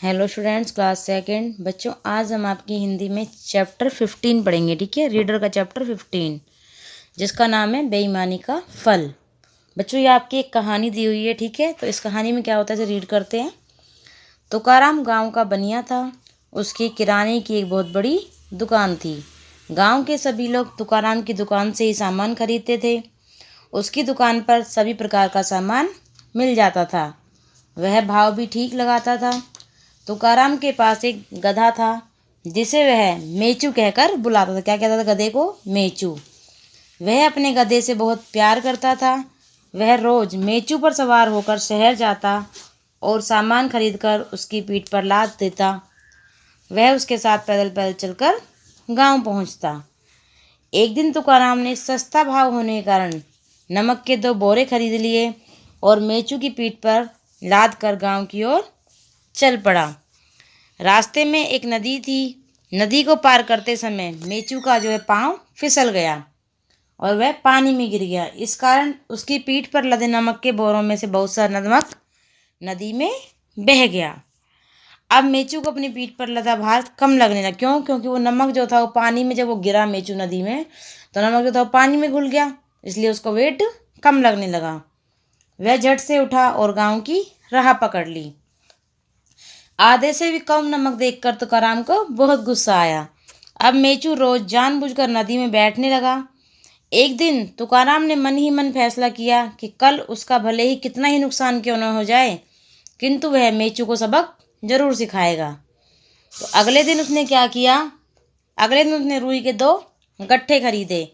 Hello students, class second. बच्चों, आज हम आपकी हिंदी में चैप्टर 15 पढ़ेंगे। ठीक है, रीडर का चैप्टर 15, जिसका नाम है बेईमानी का फल। बच्चों, ये आपकी एक कहानी दी हुई है। ठीक है, तो इस कहानी में क्या होता है, इसे रीड करते हैं। तुकाराम गांव का बनिया था। उसकी किराने की एक बहुत बड़ी दुकान थी। गांव के सभी लोग तुकाराम की दुकान से ही सामान खरीदते थे। उसकी दुकान पर सभी प्रकार का सामान मिल जाता था। वह भाव भी ठीक लगाता था। तुकाराम के पास एक गधा था, जिसे वह मेचू कहकर बुलाता था। क्या कहता था गधे को? मेचू। वह अपने गधे से बहुत प्यार करता था। वह रोज मेचू पर सवार होकर शहर जाता और सामान खरीदकर उसकी पीठ पर लाद देता। वह उसके साथ पैदल पैदल चलकर गांव पहुंचता। एक दिन तुकाराम ने सस्ता भाव होने के कारण नमक के 2 बोरे खरीद लिए और मेचू की पीठ पर लाद कर गांव की ओर चल पड़ा। रास्ते में एक नदी थी। नदी को पार करते समय मेचू का पाँव फिसल गया और वह पानी में गिर गया। इस कारण उसकी पीठ पर लदे नमक के बोरों में से बहुत सारा नमक नदी में बह गया। अब मेचू को अपनी पीठ पर लदा भार कम लगने लगा। क्यों? क्योंकि वो नमक जो था वो पानी में, जब वो गिरा मेचू नदी में, तो नमक जो था वो पानी में घुल गया, इसलिए उसको वेट कम लगने लगा। वह झट से उठा और गांव की राह पकड़ ली। आधे से भी कम नमक देखकर तुकाराम को बहुत गुस्सा आया। अब मेचू रोज जानबूझकर नदी में बैठने लगा। एक दिन तुकाराम ने मन ही मन फैसला किया कि कल उसका भले ही कितना ही नुकसान क्यों न हो जाए, किंतु वह मेचू को सबक जरूर सिखाएगा। तो अगले दिन उसने क्या किया? अगले दिन उसने रुई के 2 गट्ठे खरीदे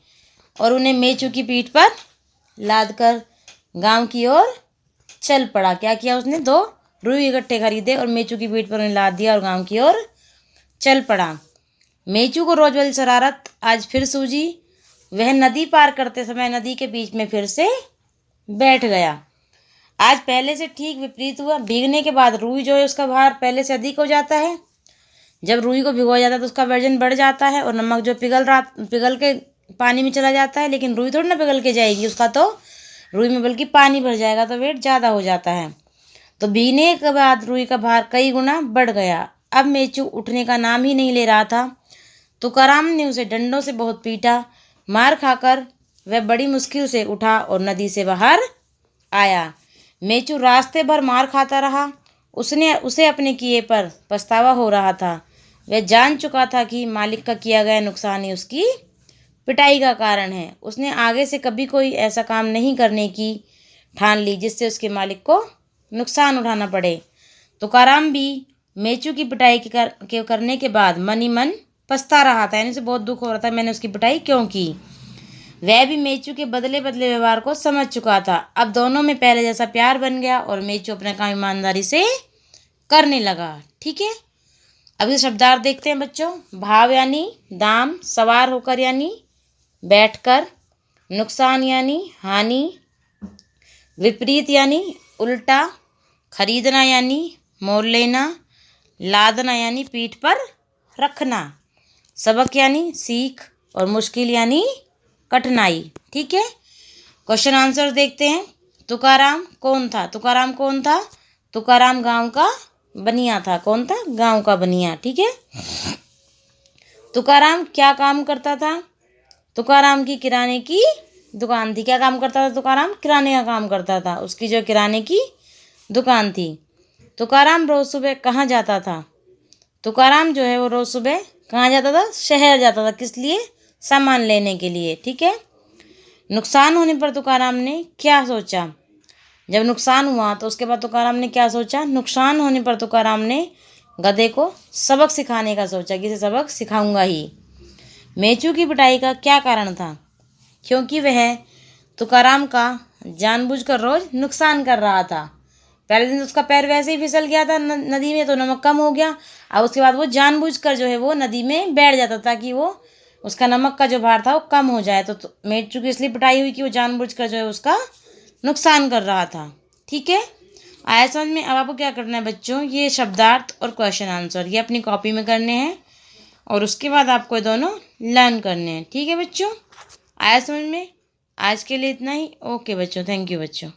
और उन्हें मेचू की पीठ पर लाद कर गाँव की ओर चल पड़ा। क्या किया उसने? 2 रुई गट्ठे खरीदे और मेचू की पीठ पर उन्हें लाद दिया और गांव की ओर चल पड़ा। मेचू को रोज वाली शरारत आज फिर सूझी। वह नदी पार करते समय नदी के बीच में फिर से बैठ गया। आज पहले से ठीक विपरीत हुआ। भीगने के बाद रुई जो है उसका भार पहले से अधिक हो जाता है। जब रुई को भिगोया जाता है तो उसका वजन बढ़ जाता है और नमक जो पिघल के पानी में चला जाता है। लेकिन रुई थोड़ी ना पिघल के जाएगी, उसका तो रुई में बल्कि पानी भर जाएगा, तो वेट ज़्यादा हो जाता है। तो भीगने के बाद रुई का भार कई गुना बढ़ गया। अब मेचू उठने का नाम ही नहीं ले रहा था। तुकाराम ने उसे डंडों से बहुत पीटा। मार खाकर वह बड़ी मुश्किल से उठा और नदी से बाहर आया। मेचू रास्ते भर मार खाता रहा। उसे अपने किए पर पछतावा हो रहा था। वह जान चुका था कि मालिक का किया गया नुकसान ही उसकी पिटाई का कारण है। उसने आगे से कभी कोई ऐसा काम नहीं करने की ठान ली जिससे उसके मालिक को नुकसान उठाना पड़े। तुकाराम भी मेचू की पिटाई करने के बाद मन ही मन पछता रहा था, यानी उसे बहुत दुख हो रहा था, मैंने उसकी पिटाई क्यों की। वह भी मेचू के बदले बदले व्यवहार को समझ चुका था। अब दोनों में पहले जैसा प्यार बन गया और मेचू अपना काम ईमानदारी से करने लगा। ठीक है, अब ये शब्दार्थ देखते हैं बच्चों। भाव यानी दाम, सवार होकर यानी बैठकर, नुकसान यानी हानि, विपरीत यानी उल्टा, खरीदना यानी मोल लेना, लादना यानी पीठ पर रखना, सबक यानी सीख और मुश्किल यानी कठिनाई। ठीक है, क्वेश्चन आंसर देखते हैं। तुकाराम कौन था? तुकाराम कौन था? तुकाराम गांव का बनिया था। कौन था? गांव का बनिया। ठीक है, तुकाराम क्या काम करता था? तुकाराम की किराने की दुकान थी। क्या काम करता था तुकाराम? किराने का काम करता था। उसकी जो किराने की दुकान थी। तुकाराम रोज सुबह कहाँ जाता था? तुकाराम जो है वो रोज सुबह कहाँ जाता था? शहर जाता था। किस लिए? सामान लेने के लिए। ठीक है, नुकसान होने पर तुकाराम ने क्या सोचा? जब नुकसान हुआ तो उसके बाद तुकाराम ने क्या सोचा? नुकसान होने पर तुकाराम ने गधे को सबक सिखाने का सोचा कि इसे सबक सिखाऊंगा ही। मेचू की पिटाई का क्या कारण था? क्योंकि वह तुकाराम का जानबूझकर रोज नुकसान कर रहा था। पहले दिन उसका पैर वैसे ही फिसल गया था नदी में, तो नमक कम हो गया। अब उसके बाद वो जानबूझकर जो है वो नदी में बैठ जाता ताकि वो उसका नमक का जो भार था वो कम हो जाए। तो मेचू की इसलिए पिटाई हुई कि वो जानबूझकर जो है उसका नुकसान कर रहा था। ठीक है, आया समझ में? अब आपको क्या करना है बच्चों, ये शब्दार्थ और क्वेश्चन आंसर ये अपनी कॉपी में करने हैं और उसके बाद आपको दोनों लर्न करने हैं। ठीक है बच्चों, आया समझ में? आज के लिए इतना ही। ओके बच्चों, थैंक यू बच्चों।